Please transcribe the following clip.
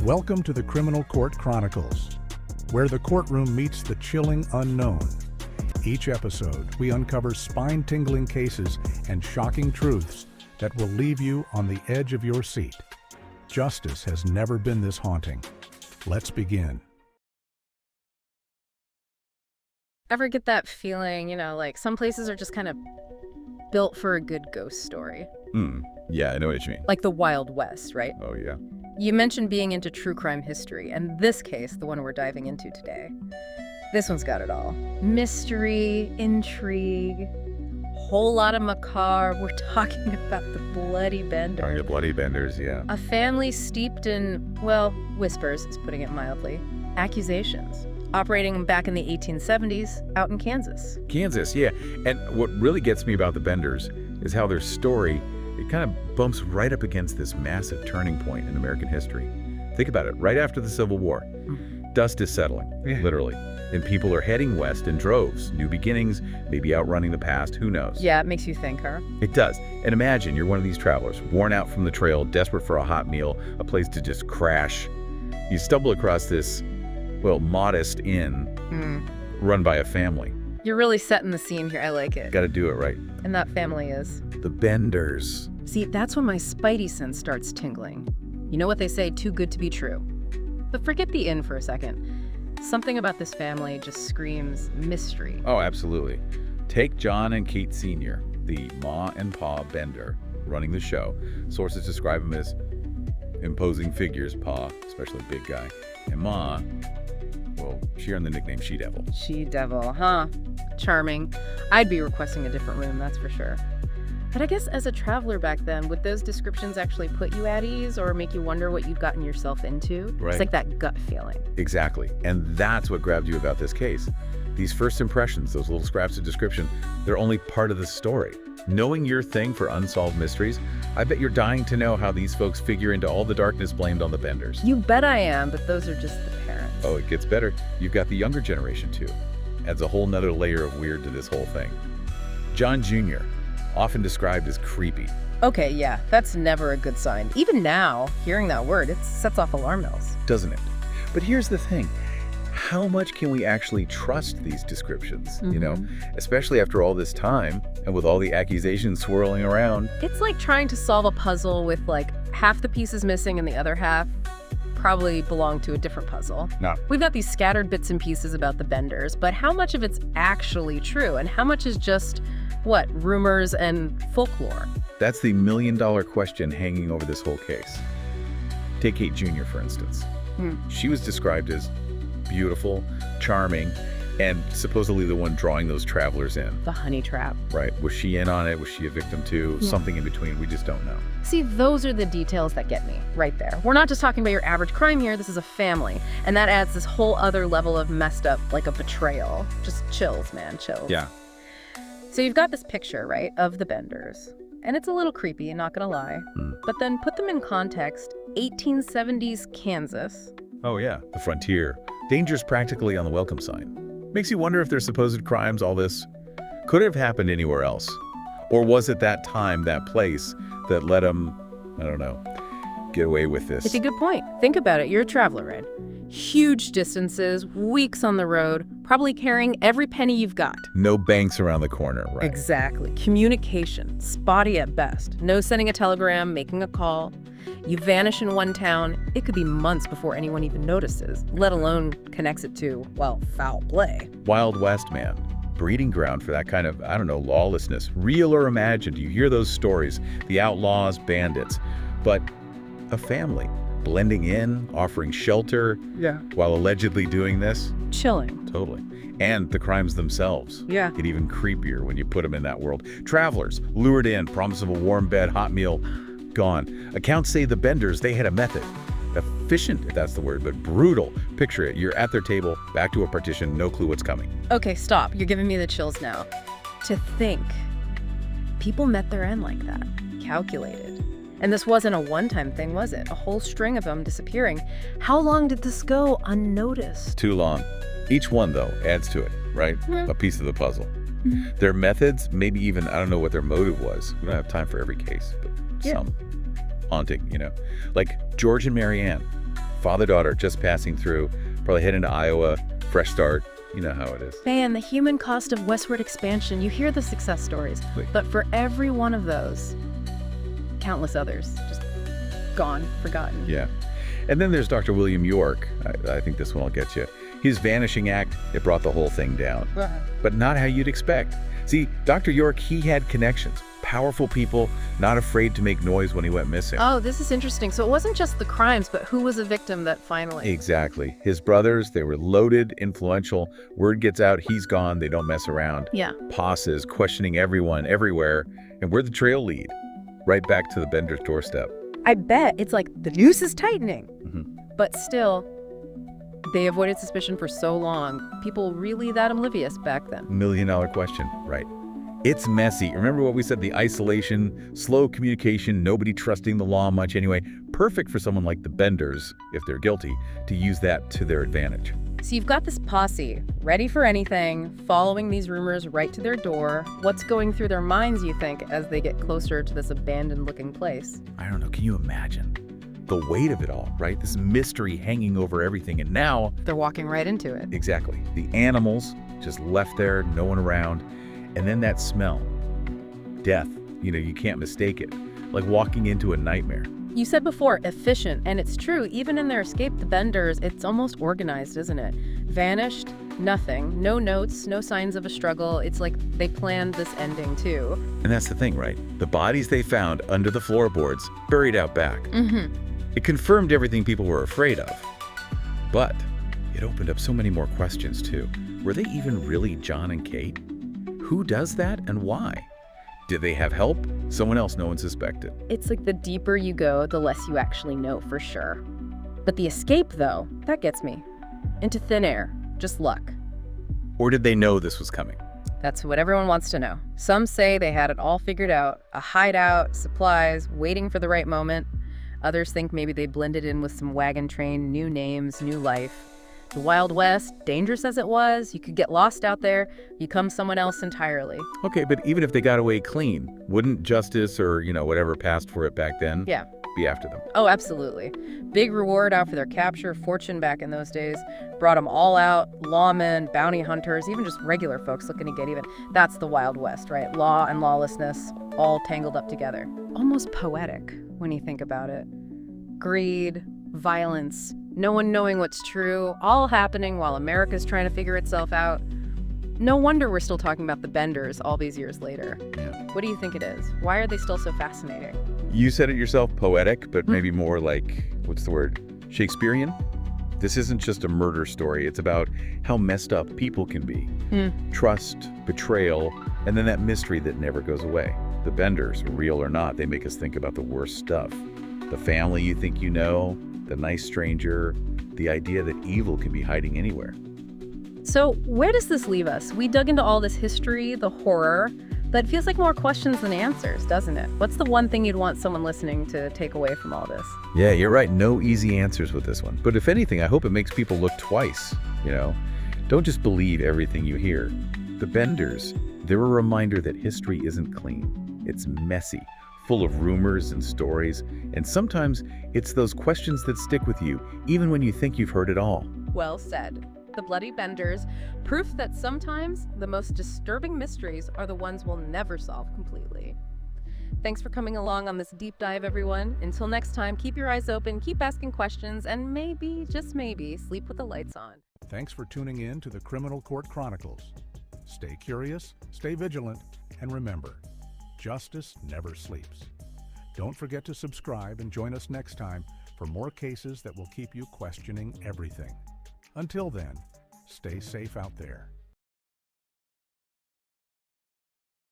Welcome to the Criminal Court Chronicles, where the courtroom meets the chilling unknown. Each episode, we uncover spine-tingling cases and shocking truths that will leave you on the edge of your seat. Justice has never been this haunting. Let's begin. Ever get that feeling, like some places are just kind of built for a good ghost story? Yeah, I know what you mean. Like the Wild West, right? Oh, yeah. You mentioned being into true crime history, and this case, the one we're diving into today, this one's got it all. Mystery, intrigue, whole lot of macabre. We're talking about the bloodybenders. Oh, yeah, bloodybenders, yeah. A family steeped in, well, whispers, is putting it mildly, accusations. Operating back in the 1870s out in Kansas. Kansas, yeah. And what really gets me about the Benders is how their story, it kind of bumps right up against this massive turning point in American history. Think about it, right after the Civil War. Dust is settling, literally. And people are heading west in droves. New beginnings, maybe outrunning the past, who knows? Yeah, it makes you think, huh? It does. And imagine you're one of these travelers, worn out from the trail, desperate for a hot meal, a place to just crash. You stumble across this, well, modest inn run by a family. You're really setting the scene here. I like it. Got to do it right. And that family is? The Benders. See, that's when my spidey sense starts tingling. You know what they say, too good to be true. But forget the inn for a second. Something about this family just screams mystery. Oh, absolutely. Take John and Kate Sr., the Ma and Pa Bender, running the show. Sources describe him as imposing figures, Pa, especially big guy, and Ma, well, she earned the nickname She-Devil. She-Devil, huh? Charming. I'd be requesting a different room, that's for sure. But I guess as a traveler back then, would those descriptions actually put you at ease or make you wonder what you'd gotten yourself into? Right. It's like that gut feeling. Exactly. And that's what grabbed you about this case. These first impressions, those little scraps of description, they're only part of the story. Knowing your thing for unsolved mysteries, I bet you're dying to know how these folks figure into all the darkness blamed on the Benders. You bet I am, but those are just the parents. Oh, it gets better. You've got the younger generation, too. Adds a whole nother layer of weird to this whole thing. John Jr., often described as creepy. Okay, yeah, that's never a good sign. Even now, hearing that word, it sets off alarm bells. Doesn't it? But here's the thing. How much can we actually trust these descriptions, especially after all this time and with all the accusations swirling around? It's like trying to solve a puzzle with like half the pieces missing and the other half probably belong to a different puzzle. No. We've got these scattered bits and pieces about the Benders, but how much of it's actually true and how much is just, rumors and folklore? That's the million-dollar question hanging over this whole case. Take Kate Jr., for instance. She was described as beautiful, charming, and supposedly the one drawing those travelers in. The honey trap. Right. Was she in on it? Was she a victim too? Yeah. Something in between. We just don't know. See, those are the details that get me right there. We're not just talking about your average crime here. This is a family. And that adds this whole other level of messed up, like a betrayal. Just chills, man, chills. Yeah. So you've got this picture, right, of the Benders. And it's a little creepy, not gonna lie. But then put them in context. 1870s Kansas. Oh, yeah. The frontier. Dangers practically on the welcome sign. Makes you wonder if their supposed crimes, all this, could have happened anywhere else. Or was it that time, that place, that let them, I don't know, get away with this? It's a good point. Think about it. You're a traveler, right? Huge distances, weeks on the road, probably carrying every penny you've got. No banks around the corner, right? Exactly. Communication, spotty at best. No sending a telegram, making a call. You vanish in one town, it could be months before anyone even notices, let alone connects it to, well, foul play. Wild West, man. Breeding ground for that kind of, lawlessness. Real or imagined. You hear those stories, the outlaws, bandits. But a family blending in, offering shelter, while allegedly doing this. Chilling. Totally. And the crimes themselves. Yeah. Get even creepier when you put them in that world. Travelers, lured in, promise of a warm bed, hot meal, gone. Accounts say the Benders, they had a method. Efficient, if that's the word, but brutal. Picture it. You're at their table, back to a partition, no clue what's coming. Okay, stop. You're giving me the chills now. To think people met their end like that. Calculated. And this wasn't a one-time thing, was it? A whole string of them disappearing. How long did this go unnoticed? Too long. Each one, though, adds to it, right? A piece of the puzzle. Their methods, maybe even, I don't know what their motive was. We don't have time for every case, but some haunting, Like George and Mary Ann, Father-daughter just passing through, probably heading to Iowa, fresh start. You know how it is. Man, the human cost of westward expansion, you hear the success stories, but for every one of those, countless others just gone, forgotten. Yeah. And then there's Dr. William York. I think this one will get you. His vanishing act, it brought the whole thing down. But not how you'd expect. See, Dr. York, he had connections. Powerful people, not afraid to make noise when he went missing. Oh, this is interesting. So it wasn't just the crimes, but who was a victim that finally... Exactly. His brothers, they were loaded, influential. Word gets out, he's gone, they don't mess around. Yeah. Posses, questioning everyone, everywhere. And where'd the trail lead? Right back to the Bender's doorstep. I bet it's like the noose is tightening. Mm-hmm. But still, they avoided suspicion for so long. People really that oblivious back then? $1 million question, right? It's messy. Remember what we said, the isolation, slow communication, nobody trusting the law much anyway. Perfect for someone like the Benders, if they're guilty, to use that to their advantage. So you've got this posse, ready for anything, following these rumors right to their door. What's going through their minds, you think, as they get closer to this abandoned-looking place? I don't know, can you imagine? The weight of it all, right? This mystery hanging over everything, and now... They're walking right into it. Exactly. The animals just left there, no one around. And then that smell, death, you can't mistake it, like walking into a nightmare. You said before, efficient, and it's true. Even in their escape, the Benders, it's almost organized, isn't it? Vanished, nothing, no notes, no signs of a struggle. It's like they planned this ending too. And that's the thing, right? The bodies they found under the floorboards, buried out back. Mm-hmm. It confirmed everything people were afraid of. But it opened up so many more questions too. Were they even really John and Kate? Who does that and why? Did they have help? Someone else no one suspected. It's like the deeper you go, the less you actually know for sure. But the escape, though, that gets me. Into thin air. Just luck. Or did they know this was coming? That's what everyone wants to know. Some say they had it all figured out. A hideout, supplies, waiting for the right moment. Others think maybe they blended in with some wagon train, new names, new life. The Wild West, dangerous as it was, you could get lost out there, become someone else entirely. Okay, but even if they got away clean, wouldn't justice or, whatever passed for it back then be after them? Oh, absolutely. Big reward out for their capture, fortune back in those days. Brought them all out, lawmen, bounty hunters, even just regular folks looking to get even. That's the Wild West, right? Law and lawlessness, all tangled up together. Almost poetic when you think about it. Greed, violence, no one knowing what's true, all happening while America's trying to figure itself out. No wonder we're still talking about the Benders all these years later. Yeah. What do you think it is? Why are they still so fascinating? You said it yourself, poetic, but maybe more like, what's the word, Shakespearean? This isn't just a murder story. It's about how messed up people can be. Trust, betrayal, and then that mystery that never goes away. The Benders, real or not, they make us think about the worst stuff. The family you think you know, the nice stranger, the idea that evil can be hiding anywhere. So where does this leave us? We dug into all this history, the horror, but it feels like more questions than answers, doesn't it? What's the one thing you'd want someone listening to take away from all this? Yeah, you're right. No easy answers with this one. But if anything, I hope it makes people look twice, Don't just believe everything you hear. The Benders, they're a reminder that history isn't clean. It's messy, full of rumors and stories, and sometimes it's those questions that stick with you, even when you think you've heard it all. Well said. The Bloodybenders, proof that sometimes the most disturbing mysteries are the ones we'll never solve completely. Thanks for coming along on this deep dive, everyone. Until next time, keep your eyes open, keep asking questions, and maybe, just maybe, sleep with the lights on. Thanks for tuning in to the Criminal Court Chronicles. Stay curious, stay vigilant, and remember, justice never sleeps. Don't forget to subscribe and join us next time for more cases that will keep you questioning everything. Until then, stay safe out there.